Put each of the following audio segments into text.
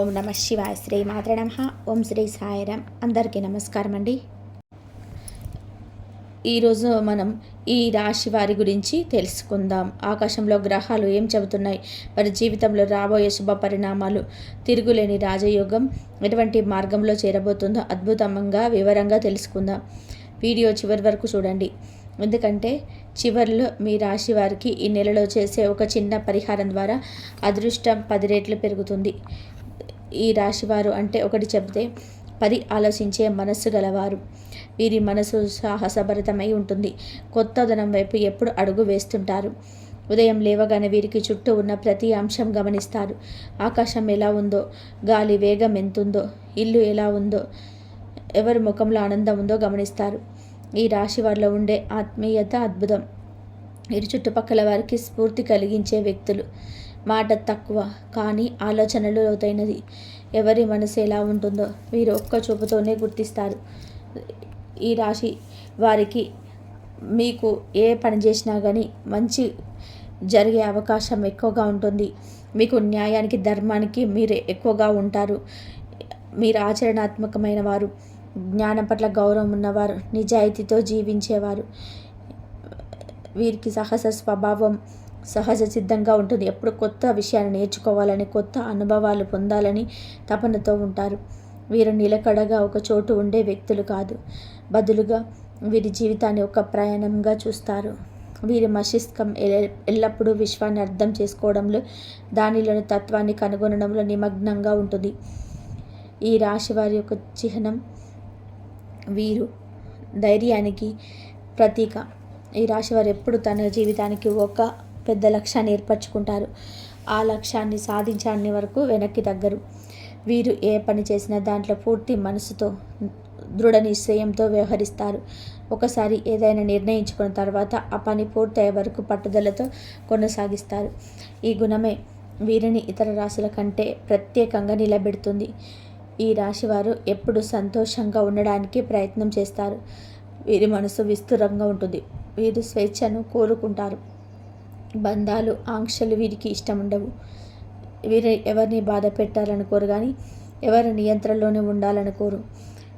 ఓం నమ శివాయ. శ్రీ మాత్రే నమః. ఓం శ్రీ సాయిరామ్. అందరికీ నమస్కారం అండి. ఈరోజు మనం ఈ రాశి వారి గురించి తెలుసుకుందాం. ఆకాశంలో గ్రహాలు ఏం చెబుతున్నాయి, వారి జీవితంలో రాబోయే శుభ పరిణామాలు, తిరుగులేని రాజయోగం ఎటువంటి మార్గంలో చేరబోతుందో అద్భుతంగా వివరంగా తెలుసుకుందాం. వీడియో చివరి వరకు చూడండి, ఎందుకంటే చివరిలో మీ రాశి వారికి ఈ నెలలో చేసే ఒక చిన్న పరిహారం ద్వారా అదృష్టం 10 రెట్లు పెరుగుతుంది. ఈ రాశివారు అంటే ఒకటి చెబితే 10 ఆలోచించే మనస్సు గలవారు. వీరి మనసు సాహసభరితమై ఉంటుంది. కొత్తదనం వైపు ఎప్పుడు అడుగు వేస్తుంటారు. ఉదయం లేవగానే వీరికి చుట్టూ ఉన్న ప్రతి అంశం గమనిస్తారు. ఆకాశం ఎలా ఉందో, గాలి వేగం ఎంతుందో, ఇల్లు ఎలా ఉందో, ఎవరి ముఖంలో ఆనందం ఉందో గమనిస్తారు. ఈ రాశి వారిలో ఉండే ఆత్మీయత అద్భుతం. వీరి చుట్టుపక్కల వారికి స్ఫూర్తి కలిగించే వ్యక్తులు. మాట తక్కువ కానీ ఆలోచనలు లోతైనది. ఎవరి మనసు ఎలా ఉంటుందో వీరు ఒక్క చూపుతోనే గుర్తిస్తారు. ఈ రాశి వారికి మీకు ఏ పని చేసినా కానీ మంచి జరిగే అవకాశం ఎక్కువగా ఉంటుంది. మీకు న్యాయానికి ధర్మానికి మీరు ఎక్కువగా ఉంటారు. మీరు ఆచరణాత్మకమైన వారు, జ్ఞానం పట్ల గౌరవం ఉన్నవారు, నిజాయితీతో జీవించేవారు. వీరికి సహజ స్వభావం సహజ సిద్ధంగా ఉంటుంది. ఎప్పుడు కొత్త విషయాన్ని నేర్చుకోవాలని, కొత్త అనుభవాలు పొందాలని తపనతో ఉంటారు. వీరు నిలకడగా ఒక చోటు ఉండే వ్యక్తులు కాదు, బదులుగా వీరి జీవితాన్ని ఒక ప్రయాణంగా చూస్తారు. వీరి మస్తిష్కం ఎల్లప్పుడూ విశ్వాన్ని అర్థం చేసుకోవడంలో, దానిలోని తత్వాన్ని కనుగొనడంలో నిమగ్నంగా ఉంటుంది. ఈ రాశి వారి యొక్క చిహ్నం వీరు ధైర్యానికి ప్రతీక. ఈ రాశి వారు ఎప్పుడు తన జీవితానికి ఒక పెద్ద లక్ష్యాన్ని ఏర్పరచుకుంటారు. ఆ లక్ష్యాన్ని సాధించని వరకు వెనక్కి తగ్గరు. వీరు ఏ పని చేసినా దాంట్లో పూర్తి మనసుతో, దృఢ నిశ్చయంతో వ్యవహరిస్తారు. ఒకసారి ఏదైనా నిర్ణయించుకున్న తర్వాత ఆ పని పూర్తయ్యే వరకు పట్టుదలతో కొనసాగిస్తారు. ఈ గుణమే వీరిని ఇతర రాశుల కంటే ప్రత్యేకంగా నిలబెడుతుంది. ఈ రాశివారు ఎప్పుడు సంతోషంగా ఉండడానికి ప్రయత్నం చేస్తారు. వీరి మనసు విస్తృతంగా ఉంటుంది. వీరు స్వేచ్ఛను కోరుకుంటారు. బంధాలు, ఆంక్షలు వీరికి ఇష్టం ఉండవు. వీరు ఎవరిని బాధ పెట్టాలనుకోరు, కానీ ఎవరి నియంత్రణలోనే ఉండాలనుకోరు.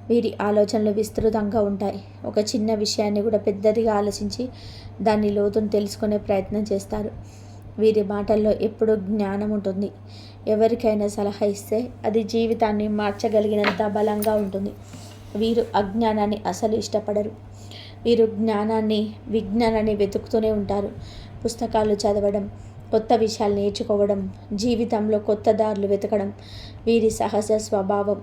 వీరి ఆలోచనలు విస్తృతంగా ఉంటాయి. ఒక చిన్న విషయాన్ని కూడా పెద్దదిగా ఆలోచించి దాని లోతును తెలుసుకునే ప్రయత్నం చేస్తారు. వీరి మాటల్లో ఎప్పుడూ జ్ఞానం ఉంటుంది. ఎవరికైనా సలహా ఇస్తే అది జీవితాన్ని మార్చగలిగినంత బలంగా ఉంటుంది. వీరు అజ్ఞానాన్ని అసలు ఇష్టపడరు. వీరు విజ్ఞానాన్ని వెతుకుతూనే ఉంటారు. పుస్తకాలు చదవడం, కొత్త విషయాలు నేర్చుకోవడం, జీవితంలో కొత్త దారులు వెతకడం వీరి సహజ స్వభావం.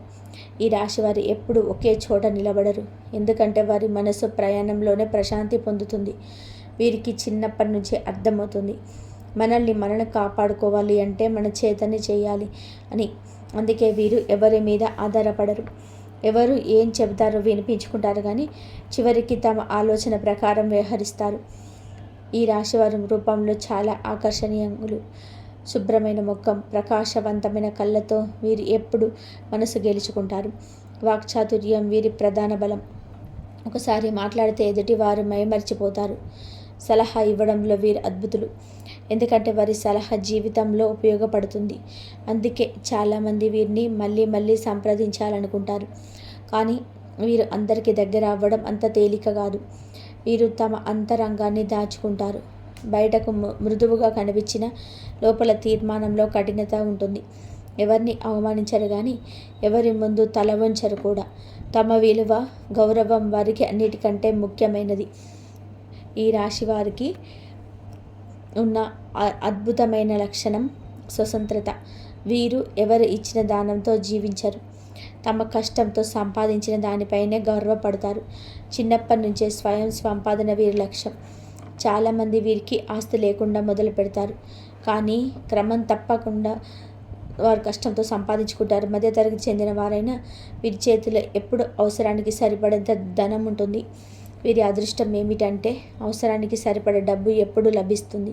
ఈ రాశి వారు ఎప్పుడు ఒకే చోట నిలబడరు, ఎందుకంటే వారి మనసు ప్రయాణంలోనే ప్రశాంతి పొందుతుంది. వీరికి చిన్నప్పటి నుంచే అర్థమవుతుంది, మనల్ని కాపాడుకోవాలి అంటే మన చేతనే చేయాలి అని. అందుకే వీరు ఎవరి మీద ఆధారపడరు. ఎవరు ఏం చెబుతారో వినిపించుకుంటారు, కానీ చివరికి తమ ఆలోచన ప్రకారం వ్యవహరిస్తారు. ఈ రాశివారి రూపంలో చాలా ఆకర్షణీయులు. శుభ్రమైన ముఖం, ప్రకాశవంతమైన కళ్ళతో వీరు ఎప్పుడు మనసు గెలుచుకుంటారు. వాక్చాతుర్యం వీరి ప్రధాన బలం. ఒకసారి మాట్లాడితే ఎదుటి వారు మైమరిచిపోతారు. సలహా ఇవ్వడంలో వీరు అద్భుతులు, ఎందుకంటే వారి సలహా జీవితంలో ఉపయోగపడుతుంది. అందుకే చాలామంది వీరిని మళ్ళీ మళ్ళీ సంప్రదించాలనుకుంటారు. కానీ వీరు అందరికీ దగ్గర అవ్వడం అంత తేలిక కాదు. వీరు తమ అంతరంగాన్ని దాచుకుంటారు. బయటకు మృదువుగా కనిపించిన లోపల తీర్మానంలో కఠినత ఉంటుంది. ఎవరిని అవమానించరు, కానీ ఎవరి ముందు తల వంచరు కూడా. తమ విలువ, గౌరవం వారికి అన్నిటికంటే ముఖ్యమైనది. ఈ రాశి వారికి ఉన్న అద్భుతమైన లక్షణం స్వతంత్రత. వీరు ఎవరు ఇచ్చిన దానంతో జీవించరు. తమ కష్టంతో సంపాదించిన దానిపైనే గర్వపడతారు. చిన్నప్పటి నుంచే స్వయం సంపాదన వీరి లక్ష్యం. చాలామంది వీరికి ఆస్తి లేకుండా మొదలు పెడతారు, కానీ క్రమం తప్పకుండా వారు కష్టంతో సంపాదించుకుంటారు. మధ్యతరగతి చెందిన వారైనా వీరి చేతిలో ఎప్పుడు అవసరానికి సరిపడేంత ధనం ఉంటుంది. వీరి అదృష్టం ఏమిటంటే అవసరానికి సరిపడే డబ్బు ఎప్పుడు లభిస్తుంది.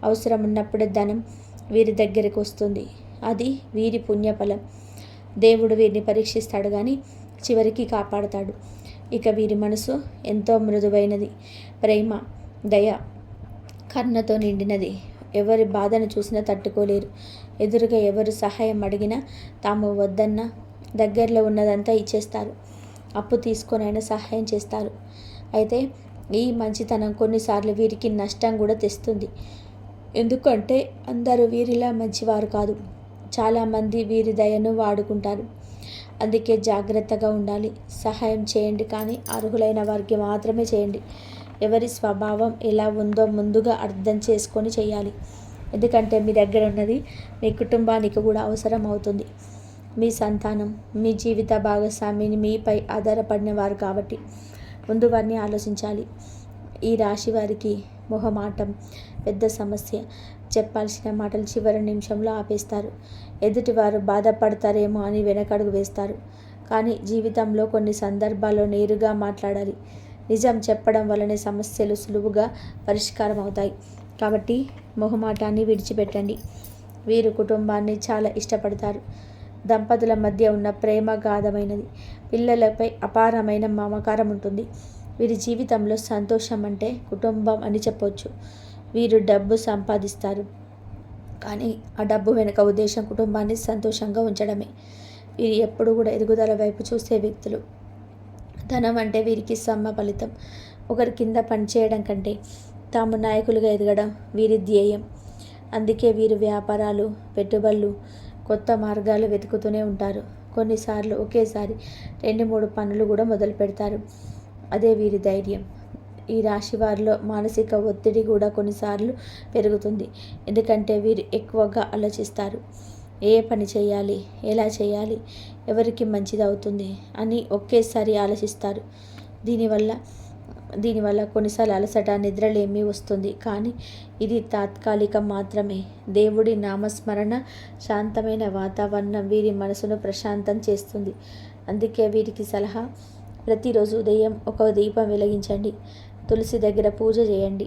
అవసరం ఉన్నప్పుడే ధనం వీరి దగ్గరికి వస్తుంది. అది వీరి పుణ్యఫలం. దేవుడు వీరిని పరీక్షిస్తాడు, కానీ చివరికి కాపాడుతాడు. ఇక వీరి మనసు ఎంతో మృదువైనది. ప్రేమ, దయ, కరుణతో నిండినది. ఎవరి బాధను చూసినా తట్టుకోలేరు. ఎదురుగా ఎవరు సహాయం అడిగినా తాము వద్దన్న దగ్గరలో ఉన్నదంతా ఇచ్చేస్తారు. అప్పు తీసుకొనైనా సహాయం చేస్తారు. అయితే ఈ మంచితనం కొన్నిసార్లు వీరికి నష్టం కూడా తెస్తుంది. ఎందుకంటే అందరూ వీరిలా మంచివారు కాదు. చాలామంది వీరి దయను వాడుకుంటారు. అందుకే జాగ్రత్తగా ఉండాలి. సహాయం చేయండి, కానీ అర్హులైన వారికి మాత్రమే చేయండి. ఎవరి స్వభావం ఎలా ఉందో ముందుగా అర్థం చేసుకొని చేయాలి. ఎందుకంటే మీ దగ్గర ఉన్నది మీ కుటుంబానికి కూడా అవసరం అవుతుంది. మీ సంతానం, మీ జీవిత భాగస్వామిని మీపై ఆధారపడిన వారు కాబట్టి ముందు వారిని ఆలోచించాలి. ఈ రాశి వారికి మొహమాటం పెద్ద సమస్య. చెప్పాల్సిన మాటలు చివరి నిమిషంలో ఆపేస్తారు. ఎదుటివారు బాధపడతారేమో అని వెనకడుగు వేస్తారు. కానీ జీవితంలో కొన్ని సందర్భాల్లో నేరుగా మాట్లాడాలి. నిజం చెప్పడం వల్లనే సమస్యలు సులువుగా పరిష్కారం అవుతాయి. కాబట్టి మొహమాటాన్ని విడిచిపెట్టండి. వీరు కుటుంబాన్ని చాలా ఇష్టపడతారు. దంపతుల మధ్య ఉన్న ప్రేమ గాఢమైనది. పిల్లలపై అపారమైన మమకారం ఉంటుంది. వీరి జీవితంలో సంతోషం అంటే కుటుంబం అని చెప్పొచ్చు. వీరు డబ్బు సంపాదిస్తారు, కానీ ఆ డబ్బు వెనుక ఉద్దేశం కుటుంబాన్ని సంతోషంగా ఉంచడమే. వీరు ఎప్పుడు కూడా ఎదుగుదల వైపు చూసే వ్యక్తులు. ధనం అంటే వీరికి సమ్మ ఫలితం. ఒకరి కింద పనిచేయడం కంటే తాము నాయకులుగా ఎదగడం వీరి ధ్యేయం. అందుకే వీరు వ్యాపారాలు, పెట్టుబడులు, కొత్త మార్గాలు వెతుకుతూనే ఉంటారు. కొన్నిసార్లు ఒకేసారి 2-3 పనులు కూడా మొదలు పెడతారు. అదే వీరి ధైర్యం. ఈ రాశి వారిలో మానసిక ఒత్తిడి కూడా కొన్నిసార్లు పెరుగుతుంది. ఎందుకంటే వీరు ఎక్కువగా ఆలోచిస్తారు. ఏ పని చేయాలి, ఎలా చేయాలి, ఎవరికి మంచిది అవుతుంది అని ఒకేసారి ఆలోచిస్తారు. దీనివల్ల కొన్నిసార్లు అలసట, నిద్రలేమి వస్తుంది. కానీ ఇది తాత్కాలికం మాత్రమే. దేవుడి నామస్మరణ, శాంతమైన వాతావరణం వీరి మనసును ప్రశాంతం చేస్తుంది. అందుకే వీరికి సలహా, ప్రతిరోజు ఉదయం ఒక దీపం వెలిగించండి. తులసి దగ్గర పూజ చేయండి.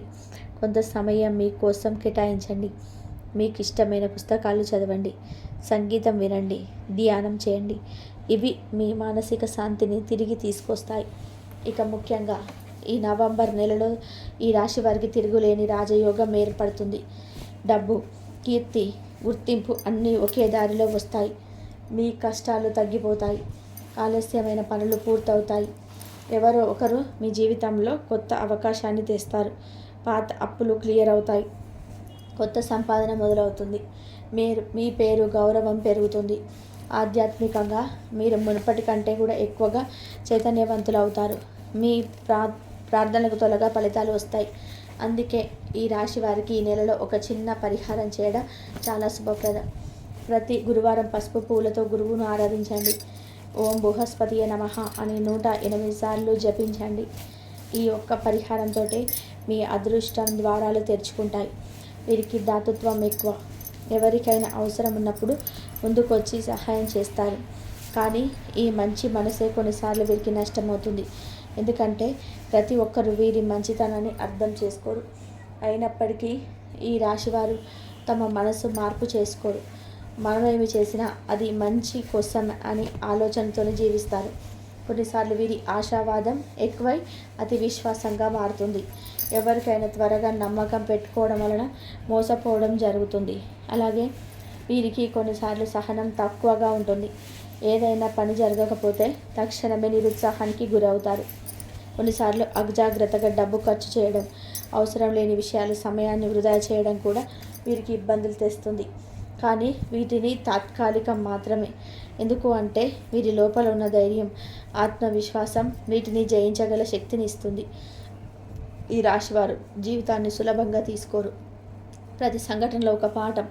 కొంత సమయం మీకోసం కేటాయించండి. మీకు ఇష్టమైన పుస్తకాలు చదవండి, సంగీతం వినండి, ధ్యానం చేయండి. ఇవి మీ మానసిక శాంతిని తిరిగి తీసుకొస్తాయి. ఇక ముఖ్యంగా ఈ నవంబర్ నెలలో ఈ రాశి వారికి తిరుగులేని రాజయోగం ఏర్పడుతుంది. డబ్బు, కీర్తి, గుర్తింపు అన్నీ ఒకే దారిలో వస్తాయి. మీ కష్టాలు తగ్గిపోతాయి. ఆలస్యమైన పనులు పూర్తవుతాయి. ఎవరో ఒకరు మీ జీవితంలో కొత్త అవకాశాన్ని తెస్తారు. పాత అప్పులు క్లియర్ అవుతాయి. కొత్త సంపాదన మొదలవుతుంది. మీ పేరు, గౌరవం పెరుగుతుంది. ఆధ్యాత్మికంగా మీరు మునుపటి కంటే కూడా ఎక్కువగా చైతన్యవంతులు అవుతారు. మీ ప్రార్థనలకు త్వరగా ఫలితాలు వస్తాయి. అందుకే ఈ రాశి వారికి ఈ నెలలో ఒక చిన్న పరిహారం చేయడం చాలా శుభప్రదం. ప్రతి గురువారం పసుపు పువ్వులతో గురువును ఆరాధించండి. ఓం బృహస్పతియే నమః అని 108 సార్లు జపించండి. ఈ ఒక్క పరిహారంతో మీ అదృష్టం ద్వారాలు తెరుచుకుంటాయి. వీరికి దాతృత్వం ఎక్కువ. ఎవరికైనా అవసరం ఉన్నప్పుడు ముందుకొచ్చి సహాయం చేస్తారు. కానీ ఈ మంచి మనసే కొన్నిసార్లు వీరికి నష్టమవుతుంది. ఎందుకంటే ప్రతి ఒక్కరు వీరి మంచితనాన్ని అర్థం చేసుకోరు. అయినప్పటికీ ఈ రాశివారు తమ మనసు మార్పు చేసుకోరు. మనమేమి చేసినా అది మంచి కోసం అని ఆలోచనతోనే జీవిస్తారు. కొన్నిసార్లు వీరి ఆశావాదం ఎక్కువై అతి విశ్వాసంగా మారుతుంది. ఎవరికైనా త్వరగా నమ్మకం పెట్టుకోవడం వలన మోసపోవడం జరుగుతుంది. అలాగే వీరికి కొన్నిసార్లు సహనం తక్కువగా ఉంటుంది. ఏదైనా పని జరగకపోతే తక్షణమే నిరుత్సాహానికి గురవుతారు. కొన్నిసార్లు అజాగ్రత్తగా డబ్బు ఖర్చు చేయడం, అవసరం లేని విషయాలు సమయాన్ని వృధా చేయడం కూడా వీరికి ఇబ్బందులు తెస్తుంది. కానీ వీటిని తాత్కాలికం మాత్రమే. ఎందుకు అంటే వీరి లోపల ఉన్న ధైర్యం, ఆత్మవిశ్వాసం వీటిని జయించగల శక్తిని ఇస్తుంది. ఈ రాశివారు జీవితాన్ని సులభంగా తీసుకోరు. ప్రతి సంఘటనలో ఒక పాఠం,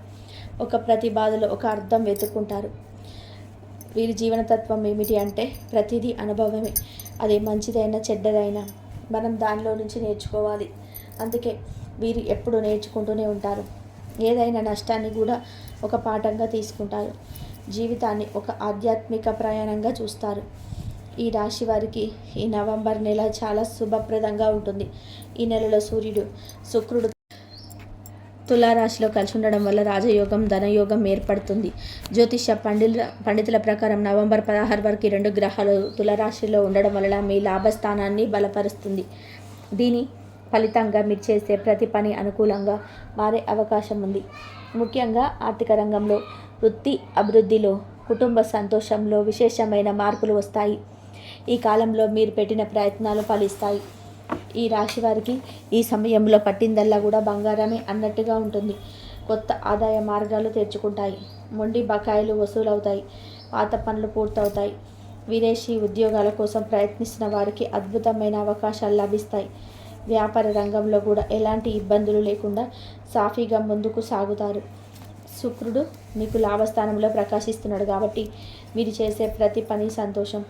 ప్రతి బాధలో ఒక అర్థం వెతుక్కుంటారు. వీరి జీవనతత్వం ఏమిటి అంటే ప్రతిదీ అనుభవమే. అది మంచిదైనా చెడ్డదైనా మనం దానిలో నుంచి నేర్చుకోవాలి. అందుకే వీరు ఎప్పుడు నేర్చుకుంటూనే ఉంటారు. ఏదైనా నష్టాన్ని కూడా ఒక పాఠంగా తీసుకుంటారు. జీవితాన్ని ఒక ఆధ్యాత్మిక ప్రయాణంగా చూస్తారు. ఈ రాశి వారికి ఈ నవంబర్ నెల చాలా శుభప్రదంగా ఉంటుంది. ఈ నెలలో సూర్యుడు, శుక్రుడు తులారాశిలో కలిసి ఉండడం వల్ల రాజయోగం, ధనయోగం ఏర్పడుతుంది. జ్యోతిష పండితుల ప్రకారం నవంబర్ 16 వరకు 2 గ్రహాలు తులారాశిలో ఉండడం వలన మీ లాభస్థానాన్ని బలపరుస్తుంది. దీని ఫలితంగా మీరు చేసే ప్రతి పని అనుకూలంగా మారే అవకాశం ఉంది. ముఖ్యంగా ఆర్థిక రంగంలో, వృత్తి అభివృద్ధిలో, కుటుంబ సంతోషంలో విశేషమైన మార్పులు వస్తాయి. ఈ కాలంలో మీరు పెట్టిన ప్రయత్నాలు ఫలిస్తాయి. ఈ రాశి వారికి ఈ సమయంలో పట్టిందల్లా కూడా బంగారమే అన్నట్టుగా ఉంటుంది. కొత్త ఆదాయ మార్గాలు తెరుచుకుంటాయి. మొండి బకాయిలు వసూలవుతాయి. పాత పనులు పూర్తవుతాయి. విదేశీ ఉద్యోగాల కోసం ప్రయత్నిస్తున్న వారికి అద్భుతమైన అవకాశాలు లభిస్తాయి. వ్యాపార రంగంలో కూడా ఎలాంటి ఇబ్బందులు లేకుండా సాఫీగా ముందుకు సాగుతారు. శుక్రుడు మీకు లాభస్థానంలో ప్రకాశిస్తున్నాడు కాబట్టి మీరు చేసే ప్రతి పని సంతోషం,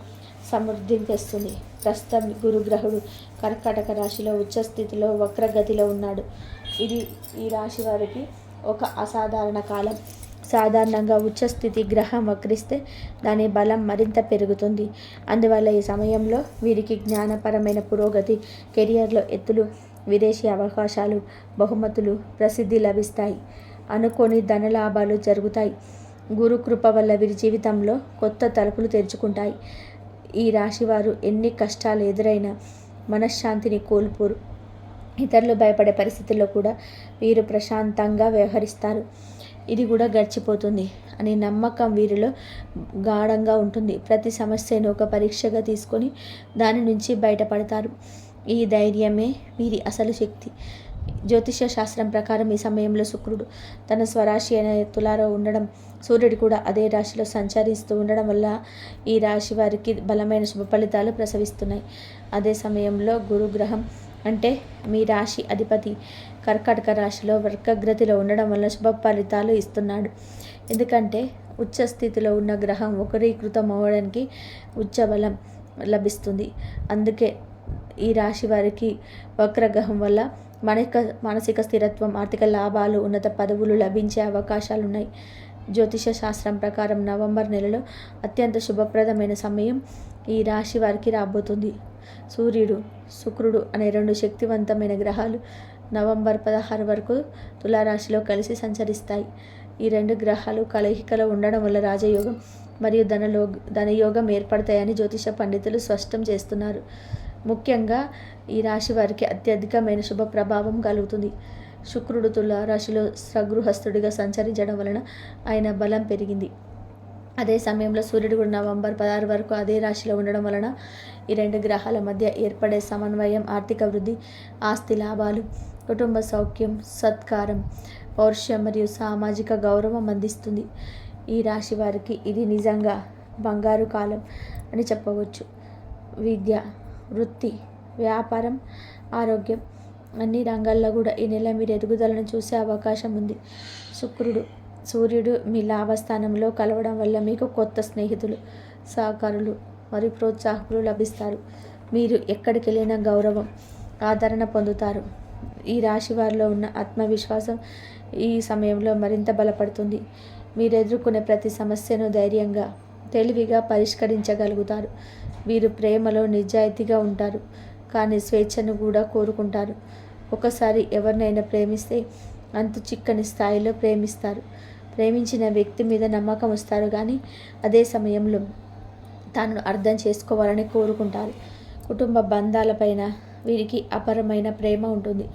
సమృద్ధిని తెస్తుంది. ప్రస్తుతం గురుగ్రహుడు కర్కాటక రాశిలో ఉచ్చస్థితిలో వక్రగతిలో ఉన్నాడు. ఇది ఈ రాశి వారికి ఒక అసాధారణ కాలం. సాధారణంగా ఉచ్చస్థితి గ్రహం వక్రిస్తే దాని బలం మరింత పెరుగుతుంది. అందువల్ల ఈ సమయంలో వీరికి జ్ఞానపరమైన పురోగతి, కెరియర్లో ఎత్తులు, విదేశీ అవకాశాలు, బహుమతులు, ప్రసిద్ధి లభిస్తాయి. అనుకోని ధనలాభాలు జరుగుతాయి. గురు కృప వల్ల వీరి జీవితంలో కొత్త తలుపులు తెరుచుకుంటాయి. ఈ రాశివారు ఎన్ని కష్టాలు ఎదురైనా మనశ్శాంతిని కోల్పోరు. ఇతరులు భయపడే పరిస్థితుల్లో కూడా వీరు ప్రశాంతంగా వ్యవహరిస్తారు. ఇది కూడా గడిచిపోతుంది అనే నమ్మకం వీరిలో గాఢంగా ఉంటుంది. ప్రతి సమస్యను ఒక పరీక్షగా తీసుకొని దాని నుంచి బయటపడతారు. ఈ ధైర్యమే వీరి అసలు శక్తి. జ్యోతిష శాస్త్రం ప్రకారం ఈ సమయంలో శుక్రుడు తన స్వరాశి అయిన తులాలో ఉండడం, సూర్యుడు కూడా అదే రాశిలో సంచరిస్తూ ఉండడం వల్ల ఈ రాశి వారికి బలమైన శుభ ఫలితాలు ప్రసవిస్తున్నాయి. అదే సమయంలో గురుగ్రహం అంటే మీ రాశి అధిపతి కర్కాటక రాశిలో వర్గగ్రతిలో ఉండడం వల్ల శుభ ఫలితాలు ఇస్తున్నాడు. ఎందుకంటే ఉచ్చ స్థితిలో ఉన్న గ్రహం వక్రీకృతం అవ్వడానికి ఉచ్చ బలం లభిస్తుంది. అందుకే ఈ రాశి వారికి వక్రగ్రహం వల్ల మానసిక స్థిరత్వం, ఆర్థిక లాభాలు, ఉన్నత పదవులు లభించే అవకాశాలు ఉన్నాయి. జ్యోతిష శాస్త్రం ప్రకారం నవంబర్ నెలలో అత్యంత శుభప్రదమైన సమయం ఈ రాశి వారికి రాబోతుంది. సూర్యుడు, శుక్రుడు అనే రెండు శక్తివంతమైన గ్రహాలు నవంబర్ 16 వరకు తులారాశిలో కలిసి సంచరిస్తాయి. ఈ రెండు గ్రహాలు కలయికలో ఉండడం వల్ల రాజయోగం మరియు ధనయోగం ఏర్పడతాయని జ్యోతిష పండితులు స్పష్టం చేస్తున్నారు. ముఖ్యంగా ఈ రాశి వారికి అత్యధికమైన శుభ ప్రభావం కలుగుతుంది. శుక్రుడు తులారాశిలో స్వగృహస్థుడిగా సంచరించడం వలన ఆయన బలం పెరిగింది. అదే సమయంలో సూర్యుడు కూడా నవంబర్ 16 వరకు అదే రాశిలో ఉండడం వలన ఈ రెండు గ్రహాల మధ్య ఏర్పడే సమన్వయం ఆర్థిక వృద్ధి, ఆస్తి లాభాలు, కుటుంబ సౌఖ్యం, సత్కారం, పౌరుషం మరియు సామాజిక గౌరవం అందిస్తుంది. ఈ రాశి వారికి ఇది నిజంగా బంగారు కాలం అని చెప్పవచ్చు. విద్య, వృత్తి, వ్యాపారం, ఆరోగ్యం అన్ని రంగాల్లో కూడా ఈ నెల మీరు ఎదుగుదలను చూసే అవకాశం ఉంది. సూర్యుడు మీ లాభస్థానంలో కలవడం వల్ల మీకు కొత్త స్నేహితులు, సహకారులు మరియు ప్రోత్సాహకులు లభిస్తారు. మీరు ఎక్కడికి వెళ్ళినా గౌరవం, ఆదరణ పొందుతారు. ఈ రాశి వారిలో ఉన్న ఆత్మవిశ్వాసం ఈ సమయంలో మరింత బలపడుతుంది. మీరు ఎదుర్కొనే ప్రతి సమస్యను ధైర్యంగా, తెలివిగా పరిష్కరించగలుగుతారు. వీరు ప్రేమలో నిజాయితీగా ఉంటారు, కానీ స్వేచ్ఛను కూడా కోరుకుంటారు. ఒకసారి ఎవరినైనా ప్రేమిస్తే అంతు చిక్కని స్థాయిలో ప్రేమిస్తారు. ప్రేమించిన వ్యక్తి మీద నమ్మకం వస్తారు, కానీ అదే సమయంలో తాను అర్థం చేసుకోవాలని కోరుకుంటారు. కుటుంబ బంధాలపైన వీరికి అపరమైన ప్రేమ ఉంటుంది.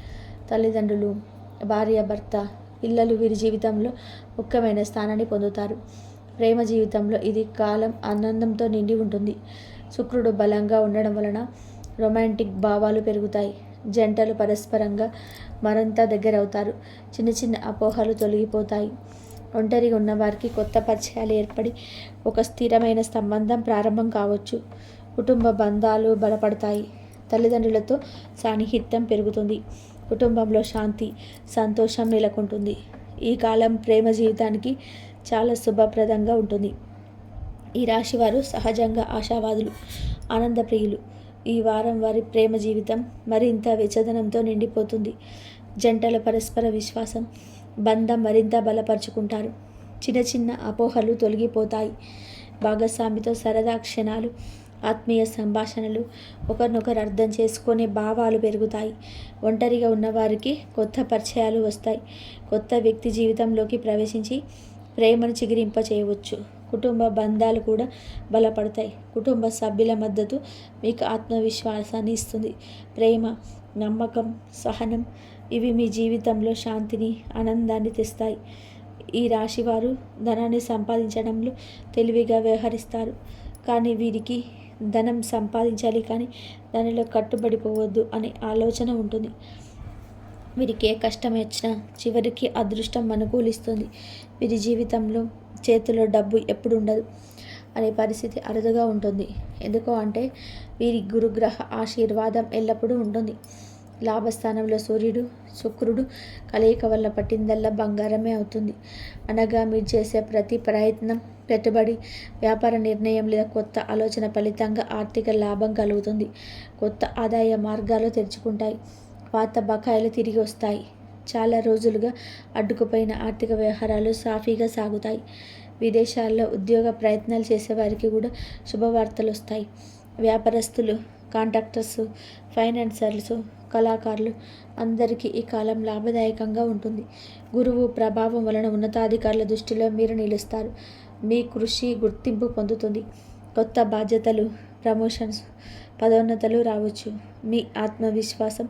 తల్లిదండ్రులు, భార్య, భర్త, పిల్లలు వీరి జీవితంలో ముఖ్యమైన స్థానాన్ని పొందుతారు. ప్రేమ జీవితంలో ఇది కాలం ఆనందంతో నిండి ఉంటుంది. శుక్రుడు బలంగా ఉండడం వలన రొమాంటిక్ భావాలు పెరుగుతాయి. జంటలు పరస్పరంగా మరింత దగ్గరవుతారు. చిన్న చిన్న అపోహలు తొలగిపోతాయి. ఒంటరిగా ఉన్నవారికి కొత్త పరిచయాలు ఏర్పడి ఒక స్థిరమైన సంబంధం ప్రారంభం కావచ్చు. కుటుంబ బంధాలు బలపడతాయి. తల్లిదండ్రులతో సాన్నిహిత్యం పెరుగుతుంది. కుటుంబంలో శాంతి, సంతోషం నెలకొంటుంది. ఈ కాలం ప్రేమ జీవితానికి చాలా శుభప్రదంగా ఉంటుంది. ఈ రాశివారు సహజంగా ఆశావాదులు, ఆనందప్రియులు. ఈ వారం వారి ప్రేమ జీవితం మరింత వెచ్చదనంతో నిండిపోతుంది. జంటల పరస్పర విశ్వాసం, బంధం మరింత బలపరుచుకుంటారు. చిన్న చిన్న అపోహలు తొలగిపోతాయి. భాగస్వామితో సరదా క్షణాలు, ఆత్మీయ సంభాషణలు, ఒకరినొకరు అర్థం చేసుకునే భావాలు పెరుగుతాయి. ఒంటరిగా ఉన్నవారికి కొత్త పరిచయాలు వస్తాయి. కొత్త వ్యక్తి జీవితంలోకి ప్రవేశించి ప్రేమను చిగురింప చేయవచ్చు. కుటుంబ బంధాలు కూడా బలపడతాయి. కుటుంబ సభ్యుల మద్దతు మీకు ఆత్మవిశ్వాసాన్ని ఇస్తుంది. ప్రేమ, నమ్మకం, సహనం ఇవి మీ జీవితంలో శాంతిని, ఆనందాన్ని తెస్తాయి. ఈ రాశివారు ధనాన్ని సంపాదించడంలో తెలివిగా వ్యవహరిస్తారు. కానీ వీరికి ధనం సంపాదించాలి కానీ దానిలో కట్టుబడిపోవద్దు అనే ఆలోచన ఉంటుంది. వీరికి ఏ కష్టం వచ్చినా చివరికి అదృష్టం అనుకూలిస్తుంది. వీరి జీవితంలో చేతిలో డబ్బు ఎప్పుడు ఉండదు అనే పరిస్థితి అరుదుగా ఉంటుంది. ఎందుకు అంటే వీరి గురుగ్రహ ఆశీర్వాదం ఎల్లప్పుడూ ఉంటుంది. లాభస్థానంలో సూర్యుడు శుక్రుడు కలయిక వల్ల పట్టిందల్లా బంగారమే అవుతుంది. అనగా మీరు చేసే ప్రతి ప్రయత్నం, పెట్టుబడి, వ్యాపార నిర్ణయం లేదా కొత్త ఆలోచన ఫలితంగా ఆర్థిక లాభం కలుగుతుంది. కొత్త ఆదాయ మార్గాలు తెరుచుకుంటాయి. పాత బకాయిలు తిరిగి వస్తాయి. చాలా రోజులుగా అడ్డుకుపోయిన ఆర్థిక వ్యవహారాలు సాఫీగా సాగుతాయి. విదేశాల్లో ఉద్యోగ ప్రయత్నాలు చేసేవారికి కూడా శుభవార్తలు వస్తాయి. వ్యాపారస్తులు, కాంట్రాక్టర్స్, ఫైనాన్సర్స్, కళాకారులు అందరికీ ఈ కాలం లాభదాయకంగా ఉంటుంది. గురువు ప్రభావం వలన ఉన్నతాధికారుల దృష్టిలో మీరు నిలుస్తారు. మీ కృషి గుర్తింపు పొందుతుంది. కొత్త బాధ్యతలు, ప్రమోషన్స్, పదోన్నతులు రావచ్చు. మీ ఆత్మవిశ్వాసం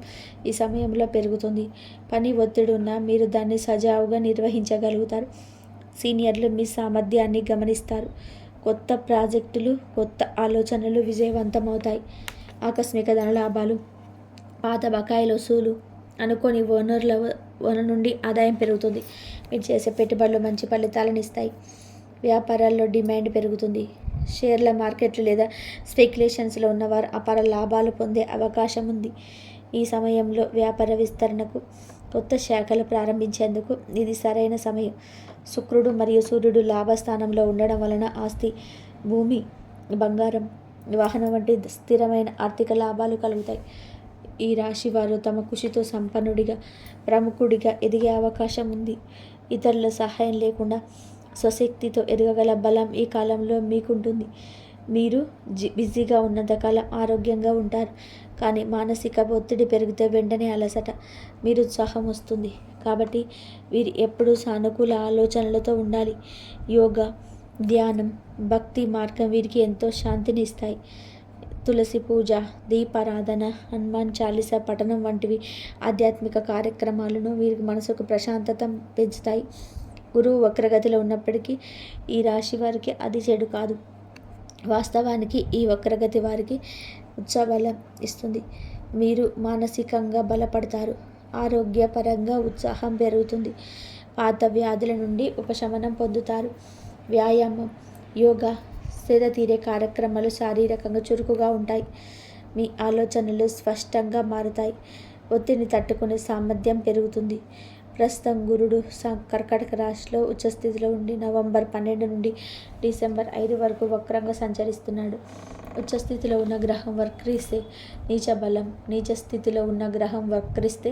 ఈ సమయంలో పెరుగుతుంది. పని ఒత్తిడి ఉన్నా మీరు దాన్ని సజావుగా నిర్వహించగలుగుతారు. సీనియర్లు మీ సామర్థ్యాన్ని గమనిస్తారు. కొత్త ప్రాజెక్టులు, కొత్త ఆలోచనలు విజయవంతమవుతాయి. ఆకస్మిక ధనలాభాలు, పాత బకాయిల వసూలు, అనుకోని వనరుల నుండి ఆదాయం పెరుగుతుంది. మీరు చేసే పెట్టుబడులు మంచి ఫలితాలను ఇస్తాయి. వ్యాపారాల్లో డిమాండ్ పెరుగుతుంది. షేర్ల మార్కెట్లు లేదా స్పెక్యులేషన్స్లో ఉన్నవారు అపార లాభాలు పొందే అవకాశం ఉంది. ఈ సమయంలో వ్యాపార విస్తరణకు, కొత్త శాఖలు ప్రారంభించేందుకు ఇది సరైన సమయం. శుక్రుడు మరియు సూర్యుడు లాభస్థానంలో ఉండడం వలన ఆస్తి, భూమి, బంగారం, వాహనం వంటి స్థిరమైన ఆర్థిక లాభాలు కలుగుతాయి. ఈ రాశి వారు తమ కృషితో సంపన్నుడిగా, ప్రముఖుడిగా ఎదిగే అవకాశం ఉంది. ఇతరుల సహాయం లేకుండా స్వశక్తితో ఎదగగల బలం ఈ కాలంలో మీకుంటుంది. మీరు బిజీగా ఉన్నంతకాలం ఆరోగ్యంగా ఉంటారు. కానీ మానసిక ఒత్తిడి పెరిగితే వెంటనే అలసట, నిరుత్సాహం వస్తుంది. కాబట్టి వీరు ఎప్పుడూ సానుకూల ఆలోచనలతో ఉండాలి. యోగా, ధ్యానం, భక్తి మార్గం వీరికి ఎంతో శాంతిని ఇస్తాయి. తులసి పూజ, దీపారాధన, హనుమాన్ చాలీసా పఠనం వంటివి ఆధ్యాత్మిక కార్యక్రమాలను వీరికి మనసుకు ప్రశాంతత పెంచుతాయి. గురువు వక్రగతిలో ఉన్నప్పటికీ ఈ రాశి వారికి అది చెడు కాదు. వాస్తవానికి ఈ వక్రగతి వారికి ఉత్సాహబలం ఇస్తుంది. మీరు మానసికంగా బలపడతారు. ఆరోగ్యపరంగా ఉత్సాహం పెరుగుతుంది. పాత వ్యాధుల నుండి ఉపశమనం పొందుతారు. వ్యాయామం, యోగా, సేద తీరే కార్యక్రమాలు శారీరకంగా చురుకుగా ఉంటాయి. మీ ఆలోచనలు స్పష్టంగా మారుతాయి. ఒత్తిడిని తట్టుకునే సామర్థ్యం పెరుగుతుంది. ప్రస్తుతం గురుడు కర్కాటక రాశిలో ఉచ్చస్థితిలో ఉండి నవంబర్ 12 నుండి డిసెంబర్ 5 వరకు వక్రంగా సంచరిస్తున్నాడు. ఉచ్చస్థితిలో ఉన్న గ్రహం వక్రిస్తే నీచ బలం, నీచ స్థితిలో ఉన్న గ్రహం వక్రిస్తే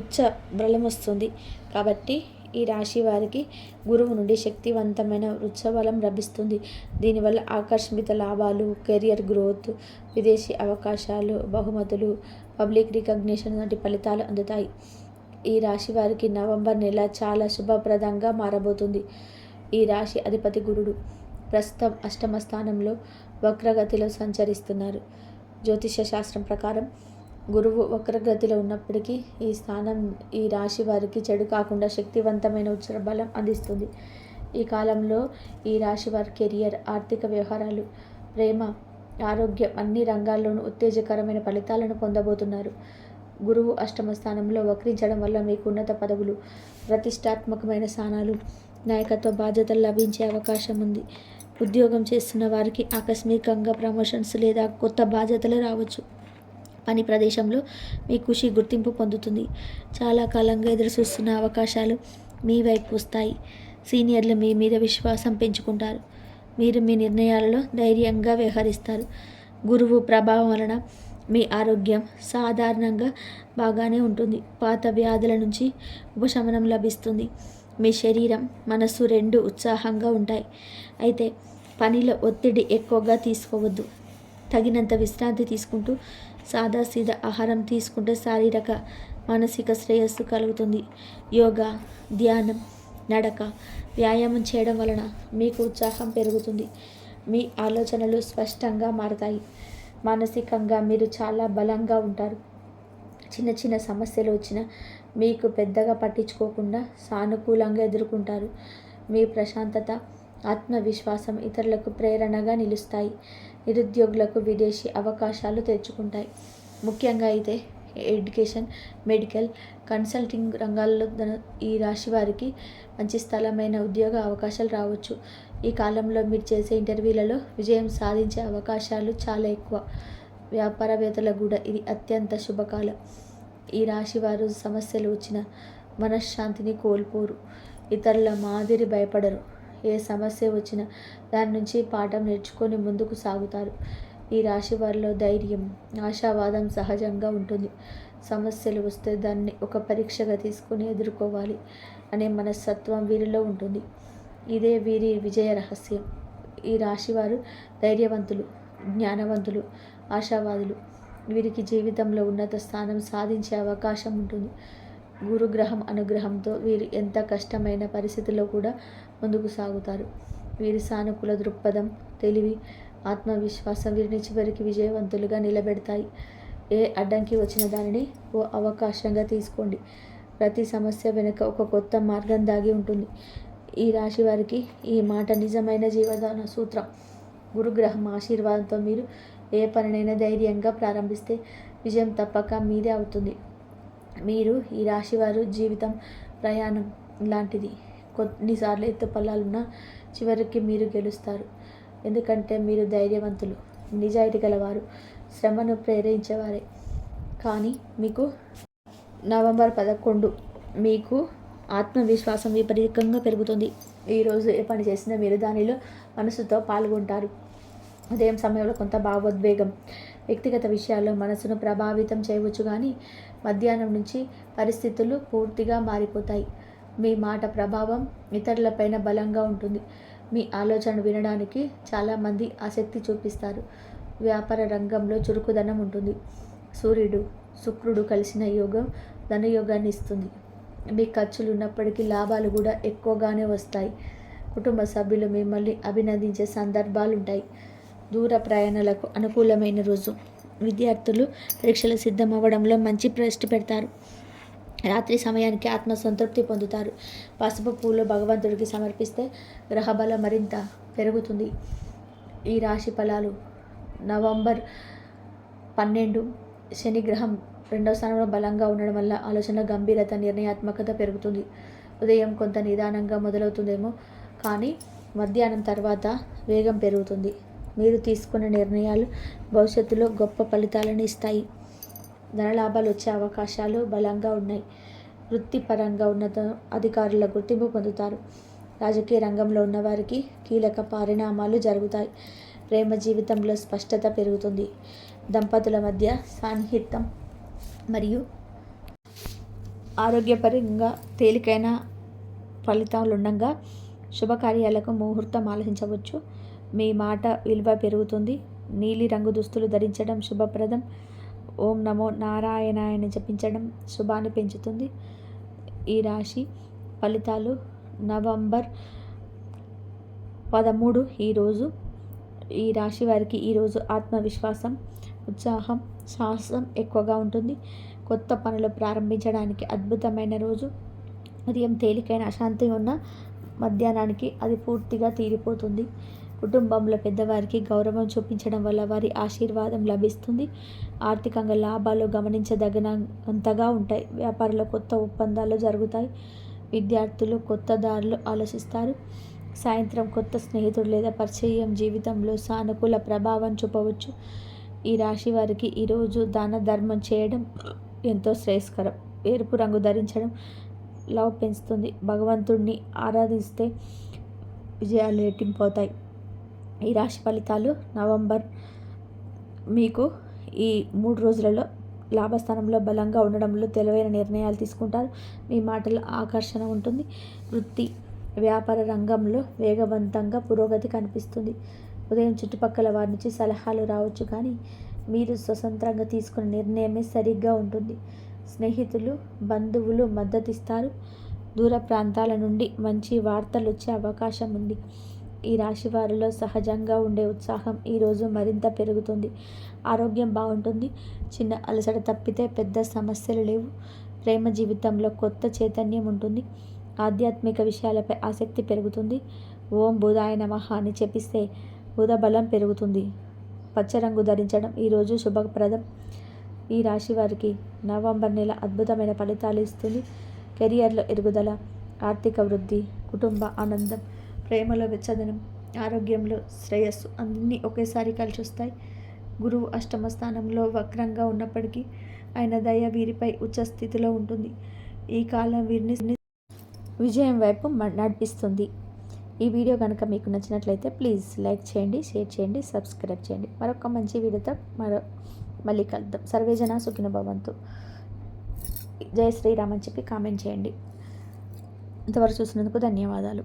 ఉచ్చ బలం వస్తుంది. కాబట్టి ఈ రాశి వారికి గురువు నుండి శక్తివంతమైన వృక్షబలం లభిస్తుంది. దీనివల్ల ఆకస్మిక లాభాలు, కెరియర్ గ్రోత్, విదేశీ అవకాశాలు, బహుమతులు, పబ్లిక్ రికగ్నిషన్ వంటి ఫలితాలు అందుతాయి. ఈ రాశి వారికి నవంబర్ నెల చాలా శుభప్రదంగా మారబోతుంది. ఈ రాశి అధిపతి గురుడు ప్రస్తుతం అష్టమ స్థానంలో వక్రగతిలో సంచరిస్తున్నారు. జ్యోతిష శాస్త్రం ప్రకారం గురువు వక్రగతిలో ఉన్నప్పటికీ ఈ స్థానం ఈ రాశి వారికి చెడు కాకుండా శక్తివంతమైన ఉచ్చర బలం అందిస్తుంది. ఈ కాలంలో ఈ రాశి వారి కెరియర్, ఆర్థిక వ్యవహారాలు, ప్రేమ, ఆరోగ్యం అన్ని రంగాల్లోనూ ఉత్తేజకరమైన ఫలితాలను పొందబోతున్నారు. గురువు అష్టమ స్థానంలో వక్రించడం వల్ల మీకు ఉన్నత పదవులు, ప్రతిష్టాత్మకమైన స్థానాలు, నాయకత్వ బాధ్యతలు లభించే అవకాశం ఉంది. ఉద్యోగం చేస్తున్న వారికి ఆకస్మికంగా ప్రమోషన్స్ లేదా కొత్త బాధ్యతలు రావచ్చు. పని ప్రదేశంలో మీ కృషి గుర్తింపు పొందుతుంది. చాలా కాలంగా ఎదురుచూస్తున్న అవకాశాలు మీ వైపు వస్తాయి. సీనియర్లు మీ మీద విశ్వాసం పెంచుకుంటారు. మీరు మీ నిర్ణయాలలో ధైర్యంగా వ్యవహరిస్తారు. గురువు ప్రభావం వలన మీ ఆరోగ్యం సాధారణంగా బాగానే ఉంటుంది. పాత వ్యాధుల నుంచి ఉపశమనం లభిస్తుంది. మీ శరీరం, మనసు రెండు ఉత్సాహంగా ఉంటాయి. అయితే పనిలో ఒత్తిడి ఎక్కువగా తీసుకోవద్దు. తగినంత విశ్రాంతి తీసుకుంటూ సాదాసీదా ఆహారం తీసుకుంటే శారీరక, మానసిక శ్రేయస్సు కలుగుతుంది. యోగా, ధ్యానం, నడక, వ్యాయామం చేయడం వలన మీకు ఉత్సాహం పెరుగుతుంది. మీ ఆలోచనలు స్పష్టంగా మారతాయి. మానసికంగా మీరు చాలా బలంగా ఉంటారు. చిన్న చిన్న సమస్యలు వచ్చినా మీకు పెద్దగా పట్టించుకోకుండా సానుకూలంగా ఎదుర్కొంటారు. మీ ప్రశాంతత, ఆత్మవిశ్వాసం ఇతరులకు ప్రేరణగా నిలుస్తాయి. నిరుద్యోగులకు విదేశీ అవకాశాలు తెచ్చుకుంటాయి. ముఖ్యంగా అయితే ఎడ్యుకేషన్, మెడికల్, కన్సల్టింగ్ రంగాల్లో ఈ రాశి వారికి మంచి స్థలమైన ఉద్యోగ అవకాశాలు రావచ్చు. ఈ కాలంలో మీరు చేసే ఇంటర్వ్యూలలో విజయం సాధించే అవకాశాలు చాలా ఎక్కువ. వ్యాపారవేత్తలకు కూడా ఇది అత్యంత శుభకాలం. ఈ రాశి వారు సమస్యలు వచ్చిన మనశ్శాంతిని కోల్పోరు. ఇతరుల మాదిరి భయపడరు. ఏ సమస్య వచ్చినా దాని నుంచి పాఠం నేర్చుకొని ముందుకు సాగుతారు. ఈ రాశి వారిలో ధైర్యం, ఆశావాదం సహజంగా ఉంటుంది. సమస్యలు వస్తే దాన్ని ఒక పరీక్షగా తీసుకొని ఎదుర్కోవాలి అనే మనస్తత్వం వీరిలో ఉంటుంది. ఇదే వీరి విజయ రహస్యం. ఈ రాశివారు ధైర్యవంతులు, జ్ఞానవంతులు, ఆశావాదులు. వీరికి జీవితంలో ఉన్నత స్థానం సాధించే అవకాశం ఉంటుంది. గురుగ్రహం అనుగ్రహంతో వీరు ఎంత కష్టమైన పరిస్థితుల్లో కూడా ముందుకు సాగుతారు. వీరి సానుకూల దృక్పథం, తెలివి, ఆత్మవిశ్వాసం వీరిని చివరికి విజయవంతులుగా నిలబెడతాయి. ఏ అడ్డంకి వచ్చిన దానిని ఓ అవకాశంగా తీసుకోండి. ప్రతి సమస్య వెనుక ఒక కొత్త మార్గం దాగి ఉంటుంది. ఈ రాశి వారికి ఈ మాట నిజమైన జీవదాన సూత్రం. గురుగ్రహం ఆశీర్వాదంతో మీరు ఏ పనినైనా ధైర్యంగా ప్రారంభిస్తే విజయం తప్పక మీదే అవుతుంది. మీరు ఈ రాశివారు జీవితం ప్రయాణం లాంటిది. కొన్నిసార్లు ఎత్తుపల్లాలున్నా చివరికి మీరు గెలుస్తారు. ఎందుకంటే మీరు ధైర్యవంతులు, నిజాయితీ గలవారు, శ్రమను ప్రేరేపించేవారే. కానీ మీకు నవంబర్ 11 మీకు ఆత్మవిశ్వాసం విపరీతంగా పెరుగుతుంది. ఈరోజు ఏ పని చేసినా మీరు దానిలో మనసుతో పాల్గొంటారు. ఉదయం సమయంలో కొంత భావోద్వేగం వ్యక్తిగత విషయాల్లో మనసును ప్రభావితం చేయవచ్చు, కానీ మధ్యాహ్నం నుంచి పరిస్థితులు పూర్తిగా మారిపోతాయి. మీ మాట ప్రభావం ఇతరులపైన బలంగా ఉంటుంది. మీ ఆలోచన వినడానికి చాలామంది ఆసక్తి చూపిస్తారు. వ్యాపార రంగంలో చురుకుదనం ఉంటుంది. సూర్యుడు, శుక్రుడు కలిసిన యోగం ధనయోగాన్ని ఇస్తుంది. మీ ఖర్చులు ఉన్నప్పటికీ లాభాలు కూడా ఎక్కువగానే వస్తాయి. కుటుంబ సభ్యులు మిమ్మల్ని అభినందించే సందర్భాలు ఉంటాయి. దూర ప్రయాణాలకు అనుకూలమైన రోజు. విద్యార్థులు పరీక్షలు సిద్ధం అవ్వడంలో మంచి దృష్టి పెడతారు. రాత్రి సమయానికి ఆత్మసంతృప్తి పొందుతారు. పసుపు పూలు భగవంతుడికి సమర్పిస్తే గ్రహబలం మరింత పెరుగుతుంది. ఈ రాశి ఫలాలు. నవంబర్ 12 శని గ్రహం 2వ స్థానంలో బలంగా ఉండడం వల్ల ఆలోచన గంభీరత, నిర్ణయాత్మకత పెరుగుతుంది. ఉదయం కొంత నిదానంగా మొదలవుతుందేమో, కానీ మధ్యాహ్నం తర్వాత వేగం పెరుగుతుంది. మీరు తీసుకున్న నిర్ణయాలు భవిష్యత్తులో గొప్ప ఫలితాలను ఇస్తాయి. ధనలాభాలు వచ్చే అవకాశాలు బలంగా ఉన్నాయి. వృత్తిపరంగా ఉన్నత అధికారుల గుర్తింపు పొందుతారు. రాజకీయ రంగంలో ఉన్నవారికి కీలక పరిణామాలు జరుగుతాయి. ప్రేమ జీవితంలో స్పష్టత పెరుగుతుంది. దంపతుల మధ్య సాన్నిహిత్యం మరియు ఆరోగ్యపరంగా తేలికైన ఫలితాలు ఉండగా శుభకార్యాలకు ముహూర్తం ఆలోచించవచ్చు. మీ మాట విలువ పెరుగుతుంది. నీలి రంగు దుస్తులు ధరించడం శుభప్రదం. ఓం నమో నారాయణాయని జపించడం శుభాన్ని పెంచుతుంది. ఈ రాశి ఫలితాలు. నవంబర్ 13 ఈరోజు ఈ రాశి వారికి ఈరోజు ఆత్మవిశ్వాసం, ఉత్సాహం, సాహసం ఎక్కువగా ఉంటుంది. కొత్త పనులు ప్రారంభించడానికి అద్భుతమైన రోజు. ఉదయం తేలికైన అశాంతి ఉన్న మధ్యాహ్నానికి అది పూర్తిగా తీరిపోతుంది. కుటుంబంలో పెద్దవారికి గౌరవం చూపించడం వల్ల వారి ఆశీర్వాదం లభిస్తుంది. ఆర్థికంగా లాభాలు గమనించదగినంతగా ఉంటాయి. వ్యాపారంలో కొత్త ఒప్పందాలు జరుగుతాయి. విద్యార్థులు కొత్త దారులు ఆలోచిస్తారు. సాయంత్రం కొత్త స్నేహితుడు లేదా పరిచయం జీవితంలో సానుకూల ప్రభావం చూపవచ్చు. ఈ రాశి వారికి ఈరోజు దాన ధర్మం చేయడం ఎంతో శ్రేయస్కరం. ఎరుపు రంగు ధరించడం లవ్ పెంచుతుంది. భగవంతుడిని ఆరాధిస్తే విజయాలు రెట్టింపోతాయి. ఈ రాశి ఫలితాలు. నవంబర్ మీకు ఈ 3 రోజులలో లాభస్థానంలో బలంగా ఉండడంలో తెలివైన నిర్ణయాలు తీసుకుంటారు. మీ మాటలో ఆకర్షణ ఉంటుంది. వృత్తి వ్యాపార రంగంలో వేగవంతంగా పురోగతి కనిపిస్తుంది. ఉదయం చుట్టుపక్కల వారి నుంచి సలహాలు రావచ్చు, కానీ మీరు స్వతంత్రంగా తీసుకున్న నిర్ణయమే సరిగ్గా ఉంటుంది. స్నేహితులు, బంధువులు మద్దతిస్తారు. దూర ప్రాంతాల నుండి మంచి వార్తలు వచ్చే అవకాశం ఉంది. ఈ రాశి వారిలో సహజంగా ఉండే ఉత్సాహం ఈరోజు మరింత పెరుగుతుంది. ఆరోగ్యం బాగుంటుంది. చిన్న అలసట తప్పితే పెద్ద సమస్యలు లేవు. ప్రేమ జీవితంలో కొత్త చైతన్యం ఉంటుంది. ఆధ్యాత్మిక విషయాలపై ఆసక్తి పెరుగుతుంది. ఓం బుధాయ నమః అని చెప్పిస్తే బుధ బలం పెరుగుతుంది. పచ్చ రంగు ధరించడం ఈరోజు శుభప్రదం. ఈ రాశి వారికి నవంబర్ నెల అద్భుతమైన ఫలితాలు ఇస్తుంది. కెరియర్లో ఎదుగుదల, ఆర్థిక వృద్ధి, కుటుంబ ఆనందం, ప్రేమలో వెచ్చదనం, ఆరోగ్యంలో శ్రేయస్సు అన్నీ ఒకేసారి కలిసి వస్తాయి. గురువు అష్టమ స్థానంలో వక్రంగా ఉన్నప్పటికీ ఆయన దయ వీరిపై ఉచ్చ స్థితిలో ఉంటుంది. ఈ కాలం వీరిని విజయం వైపు నడిపిస్తుంది. ఈ వీడియో కనుక మీకు నచ్చినట్లయితే ప్లీజ్ లైక్ చేయండి, షేర్ చేయండి, సబ్స్క్రైబ్ చేయండి. మరొక మంచి వీడియోతో మళ్ళీ కలుద్దాం. సర్వేజన సుఖినో భవంతు. జై శ్రీరామ్ అని చెప్పి కామెంట్ చేయండి. ఇంతవరకు చూసినందుకు ధన్యవాదాలు.